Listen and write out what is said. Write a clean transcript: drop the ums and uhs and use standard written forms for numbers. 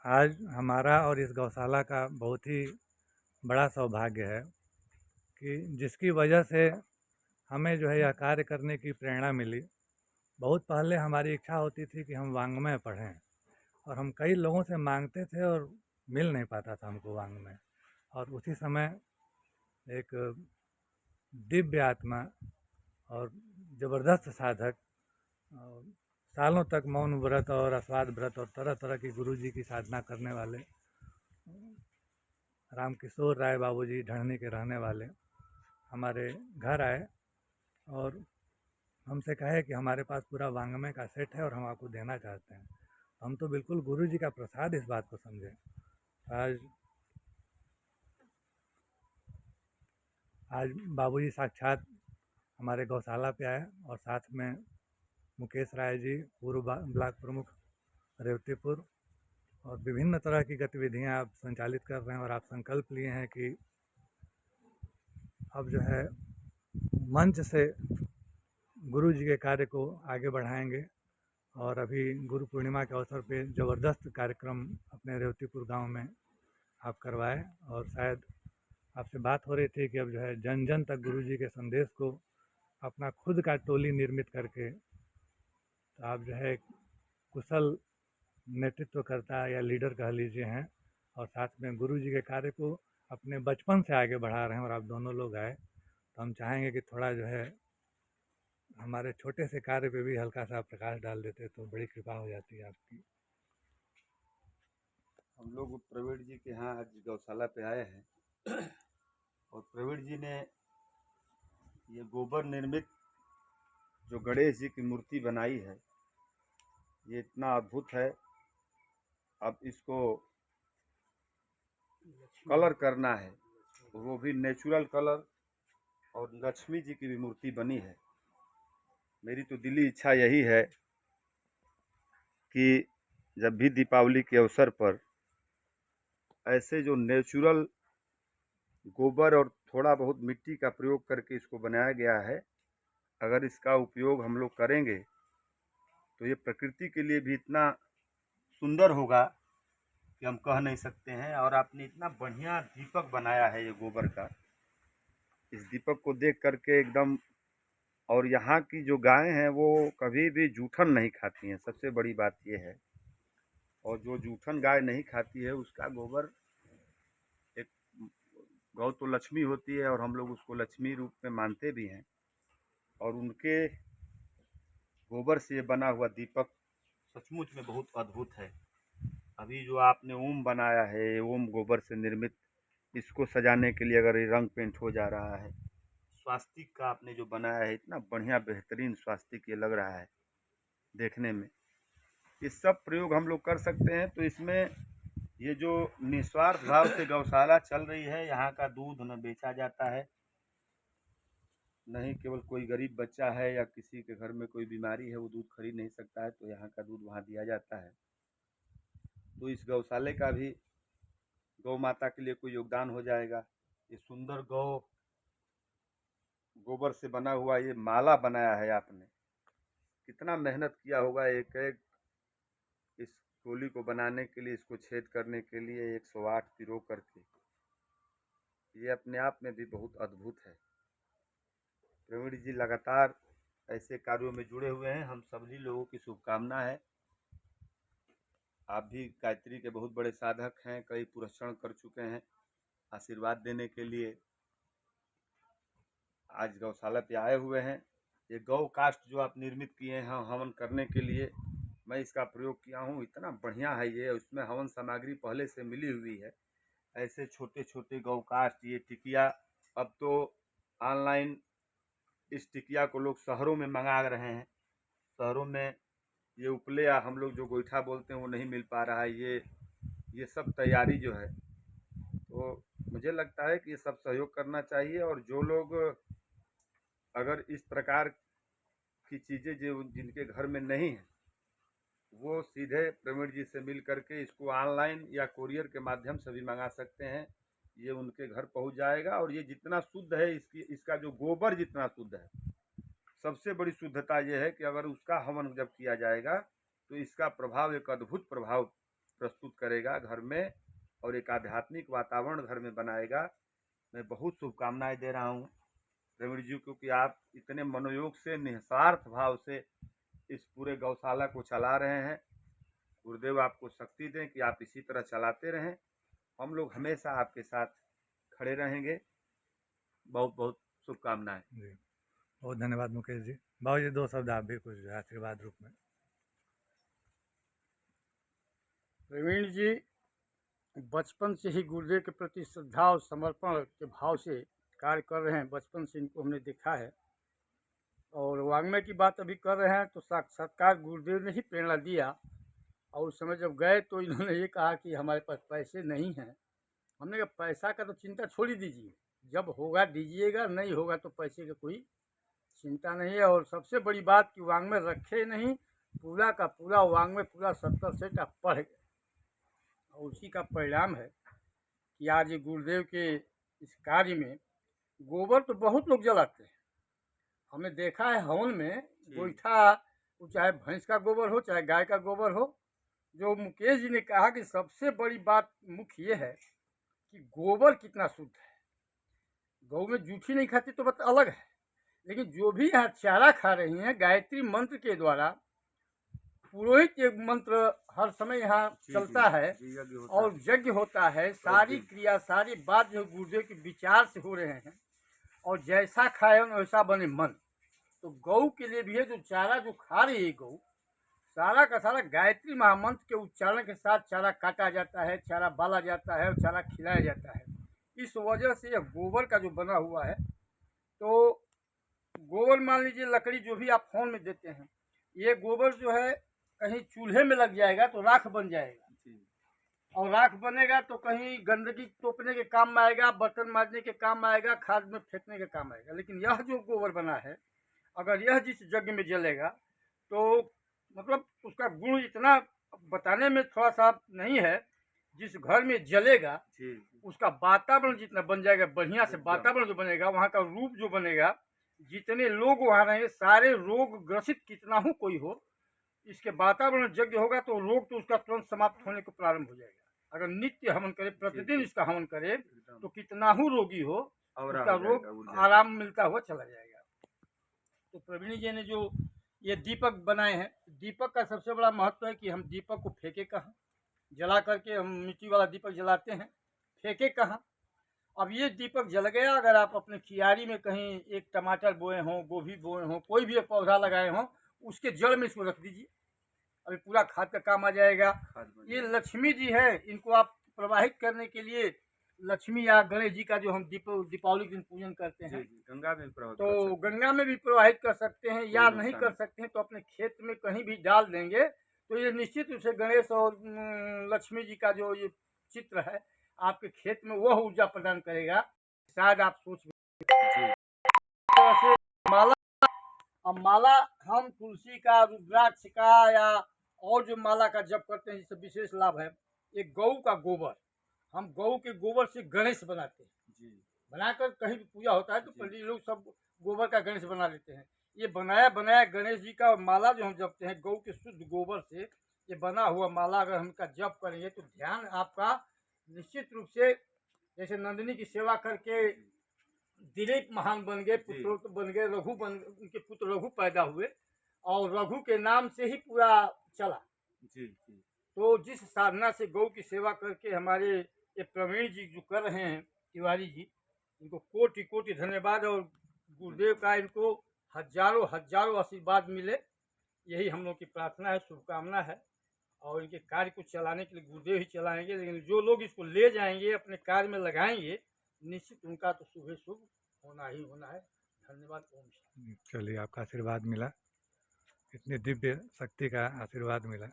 आज हमारा और इस गौशाला का बहुत ही बड़ा सौभाग्य है कि जिसकी वजह से हमें जो है यह कार्य करने की प्रेरणा मिली। बहुत पहले हमारी इच्छा होती थी कि हम वाङ्मय पढ़ें और हम कई लोगों से मांगते थे और मिल नहीं पाता था हमको वाङ्मय। और उसी समय एक दिव्य आत्मा और ज़बरदस्त साधक और सालों तक मौन व्रत और अस्वाद व्रत और तरह तरह की गुरु जी की साधना करने वाले रामकिशोर राय बाबूजी ढढ़नी के रहने वाले हमारे घर आए और हमसे कहे कि हमारे पास पूरा वाङ्मय का सेट है और हम आपको देना चाहते हैं। हम तो बिल्कुल गुरु जी का प्रसाद इस बात को समझे। आज आज बाबूजी साक्षात हमारे गौशाला पे आए और साथ में मुकेश राय जी पूर्व ब्लॉक प्रमुख रेवतीपुर और विभिन्न तरह की गतिविधियां आप संचालित कर रहे हैं और आप संकल्प लिए हैं कि अब जो है मंच से गुरु जी के कार्य को आगे बढ़ाएंगे। और अभी गुरु पूर्णिमा के अवसर पे ज़बरदस्त कार्यक्रम अपने रेवतीपुर गांव में आप करवाए और शायद आपसे बात हो रही थी कि अब जो है जन जन तक गुरु जी के संदेश को अपना खुद का टोली निर्मित करके तो आप जो है कुशल नेतृत्वकर्ता या लीडर कह लीजिए हैं और साथ में गुरु जी के कार्य को अपने बचपन से आगे बढ़ा रहे हैं और आप दोनों लोग आए तो हम चाहेंगे कि थोड़ा जो है हमारे छोटे से कार्य पे भी हल्का सा प्रकाश डाल देते तो बड़ी कृपा हो जाती है आपकी। हम लोग प्रवीण जी के यहाँ आज गौशाला पे आए हैं और प्रवीण जी ने ये गोबर निर्मित जो गणेश जी की मूर्ति बनाई है ये इतना अद्भुत है। अब इसको कलर करना है, वो भी नेचुरल कलर, और लक्ष्मी जी की भी मूर्ति बनी है। मेरी तो दिली इच्छा यही है कि जब भी दीपावली के अवसर पर ऐसे जो नेचुरल गोबर और थोड़ा बहुत मिट्टी का प्रयोग करके इसको बनाया गया है, अगर इसका उपयोग हम लोग करेंगे तो ये प्रकृति के लिए भी इतना सुंदर होगा कि हम कह नहीं सकते हैं। और आपने इतना बढ़िया दीपक बनाया है ये गोबर का, इस दीपक को देख करके एकदम। और यहाँ की जो गायें हैं वो कभी भी जूठन नहीं खाती हैं, सबसे बड़ी बात ये है। और जो जूठन गाय नहीं खाती है उसका गोबर, एक गौ तो लक्ष्मी होती है और हम लोग उसको लक्ष्मी रूप में मानते भी हैं, और उनके गोबर से बना हुआ दीपक सचमुच में बहुत अद्भुत है। अभी जो आपने ओम बनाया है, ओम गोबर से निर्मित, इसको सजाने के लिए अगर ये रंग पेंट हो जा रहा है, स्वास्तिक का आपने जो बनाया है इतना बढ़िया बेहतरीन स्वास्तिक ये लग रहा है देखने में। ये सब प्रयोग हम लोग कर सकते हैं। तो इसमें ये जो निस्वार्थ भाव से गौशाला चल रही है, यहाँ का दूध न बेचा जाता है, नहीं केवल कोई गरीब बच्चा है या किसी के घर में कोई बीमारी है वो दूध खरीद नहीं सकता है तो यहाँ का दूध वहाँ दिया जाता है। तो इस गौशाले का भी गौ माता के लिए कोई योगदान हो जाएगा। ये सुंदर गौ गोबर से बना हुआ ये माला बनाया है आपने, कितना मेहनत किया होगा एक एक इस टोली को बनाने के लिए, इसको छेद करने के लिए 108 पिरो करके। ये अपने आप में भी बहुत अद्भुत है। प्रवीण जी लगातार ऐसे कार्यों में जुड़े हुए हैं, हम सभी लोगों की शुभकामना है। आप भी गायत्री के बहुत बड़े साधक हैं, कई पुरस्कार कर चुके हैं। आशीर्वाद देने के लिए आज गौशाला पे आए हुए हैं। ये गौ काष्ठ जो आप निर्मित किए हैं हवन करने के लिए, मैं इसका प्रयोग किया हूँ, इतना बढ़िया है ये। उसमें हवन सामग्री पहले से मिली हुई है। ऐसे छोटे छोटे गौ काष्ठ, ये टिकिया, अब तो ऑनलाइन इस टिकिया को लोग शहरों में मंगा रहे हैं। शहरों में ये उपले या हम लोग जो गोईठा बोलते हैं वो नहीं मिल पा रहा है। ये सब तैयारी जो है, तो मुझे लगता है कि ये सब सहयोग करना चाहिए। और जो लोग अगर इस प्रकार की चीज़ें जो जिनके घर में नहीं है, वो सीधे प्रवीण जी से मिल करके इसको ऑनलाइन या कोरियर के माध्यम से भी मंगा सकते हैं। ये उनके घर पहुंच जाएगा। और ये जितना शुद्ध है, इसका जो गोबर जितना शुद्ध है, सबसे बड़ी शुद्धता ये है कि अगर उसका हवन जब किया जाएगा तो इसका प्रभाव एक अद्भुत प्रभाव प्रस्तुत करेगा घर में और एक आध्यात्मिक वातावरण घर में बनाएगा। मैं बहुत शुभकामनाएं दे रहा हूँ प्रवीण जी, क्योंकि आप इतने मनोयोग से, निस्वार्थ भाव से इस पूरे गौशाला को चला रहे हैं। गुरुदेव आपको शक्ति दें कि आप इसी तरह चलाते रहें। हम लोग हमेशा आपके साथ खड़े रहेंगे। बहुत बहुत शुभकामनाएं। जी, बहुत धन्यवाद मुकेश जी। बाबू जी, 2 शब्द आप भी कुछ आशीर्वाद रूप में। प्रवीण जी बचपन से ही गुरुदेव के प्रति श्रद्धा और समर्पण के भाव से कार्य कर रहे हैं। बचपन से इनको हमने देखा है। और वाङ्मय की बात अभी कर रहे हैं तो साक्षात्कार गुरुदेव ने ही प्रेरणा दिया। और उस समय जब गए तो इन्होंने ये कहा कि हमारे पास पैसे नहीं हैं। हमने कहा पैसा का तो चिंता छोड़ ही दीजिए, जब होगा दीजिएगा, नहीं होगा तो पैसे की कोई चिंता नहीं है। और सबसे बड़ी बात कि वाङ्मय रखे नहीं, पूरा का पूरा वाङ्मय पूरा 70 सेट आप पढ़ गए। और उसी का परिणाम है कि आज ये गुरुदेव के इस कार्य में गोबर तो बहुत लोग जलाते हैं। हमने देखा है हवन में गोईठा, वो चाहे भैंस का गोबर हो चाहे गाय का गोबर हो। जो मुकेश जी ने कहा कि सबसे बड़ी बात मुख्य ये है कि गोबर कितना शुद्ध है। गौ में जूठी नहीं खाती तो बात अलग है, लेकिन जो भी यहाँ चारा खा रही हैं गायत्री मंत्र के द्वारा, पुरोहित के मंत्र हर समय यहाँ चलता है और यज्ञ होता है। सारी क्रिया सारी बात जो गुरुदेव के विचार से हो रहे हैं। और जैसा खाए वैसा बने मन। तो गौ के लिए भी है, जो चारा जो खा रही है गौ, सारा का सारा गायत्री महामंत्र के उच्चारण के साथ चारा काटा जाता है, चारा बाला जाता है और चारा खिलाया जाता है। इस वजह से यह गोबर का जो बना हुआ है, तो गोबर मान लीजिए लकड़ी जो भी आप फोन में देते हैं, ये गोबर जो है कहीं चूल्हे में लग जाएगा तो राख बन जाएगा। और राख बनेगा तो कहीं गंदगी तोपने के काम में आएगा, बर्तन मांजने के काम में आएगा, खाद में फेंकने के काम आएगा। लेकिन यह जो गोबर बना है, अगर यह जिस यज्ञ में जलेगा तो मतलब उसका गुण इतना बताने में थोड़ा सा नहीं है। जिस घर में जलेगा उसका वातावरण जितना बन जाएगा, बढ़िया से वातावरण जो बनेगा, वहाँ का रूप जो बनेगा, जितने लोग वहाँ रहेंगे सारे रोग ग्रसित कितना हो कोई हो, इसके वातावरण यज्ञ होगा तो रोग तो उसका तुरंत समाप्त होने को प्रारंभ हो जाएगा। अगर नित्य हवन करे, प्रतिदिन इसका हवन करे, तो कितना ही रोगी हो उसका रोग आराम मिलता हुआ चला जाएगा। तो प्रवीण जी ने जो ये दीपक बनाए हैं, दीपक का सबसे बड़ा महत्व है कि हम दीपक को फेंके कहाँ। जला करके हम मिट्टी वाला दीपक जलाते हैं, फेंके कहाँ। अब ये दीपक जल गया, अगर आप अपने कियारी में कहीं एक टमाटर बोए हों, गोभी बोए हों, कोई भी पौधा लगाए हों, उसके जड़ में इसको रख दीजिए, अभी पूरा खाद का काम आ जाएगा। ये लक्ष्मी जी है, इनको आप प्रवाहित करने के लिए लक्ष्मी या गणेश जी का जो हम दीपावली के दिन पूजन करते हैं, गंगा में प्रवाहित तो गंगा में भी प्रवाहित कर सकते हैं, या नहीं कर सकते हैं तो अपने खेत में कहीं भी डाल देंगे। तो ये निश्चित रूप से गणेश और लक्ष्मी जी का जो ये चित्र है आपके खेत में वह ऊर्जा प्रदान करेगा। शायद आप सोच तो माला, अब माला हम तुलसी का, रुद्राक्ष का या और जो माला का जप करते हैं, जिससे विशेष लाभ है। एक गौ का गोबर, हम गौ के गोबर से गणेश बनाते हैं। बनाकर कहीं भी पूजा होता है तो पंडित लोग सब गोबर का गणेश बना लेते हैं। ये बनाया बनाया गणेश जी का माला जो हम जपते हैं गौ के शुद्ध गोबर से, ये बना हुआ माला अगर हम इनका जप करेंगे तो ध्यान आपका निश्चित रूप से, जैसे नंदिनी की सेवा करके दिलीप महान बन गए, पुत्र बन गए, रघु बन, उनके पुत्र रघु पैदा हुए और रघु के नाम से ही पूरा चला। तो जिस साधना से गौ की सेवा करके हमारे ये प्रवीण जी जो कर रहे हैं तिवारी जी, इनको कोटि कोटि धन्यवाद। और गुरुदेव का इनको हजारों हजारों आशीर्वाद मिले, यही हम लोग की प्रार्थना है, शुभकामना है। और इनके कार्य को चलाने के लिए गुरुदेव ही चलाएंगे, लेकिन जो लोग इसको ले जाएंगे अपने कार्य में लगाएंगे, निश्चित उनका तो शुभ शुभ होना ही होना है। धन्यवाद। ओम। चलिए, आपका आशीर्वाद मिला, इतनी दिव्य शक्ति का आशीर्वाद मिला।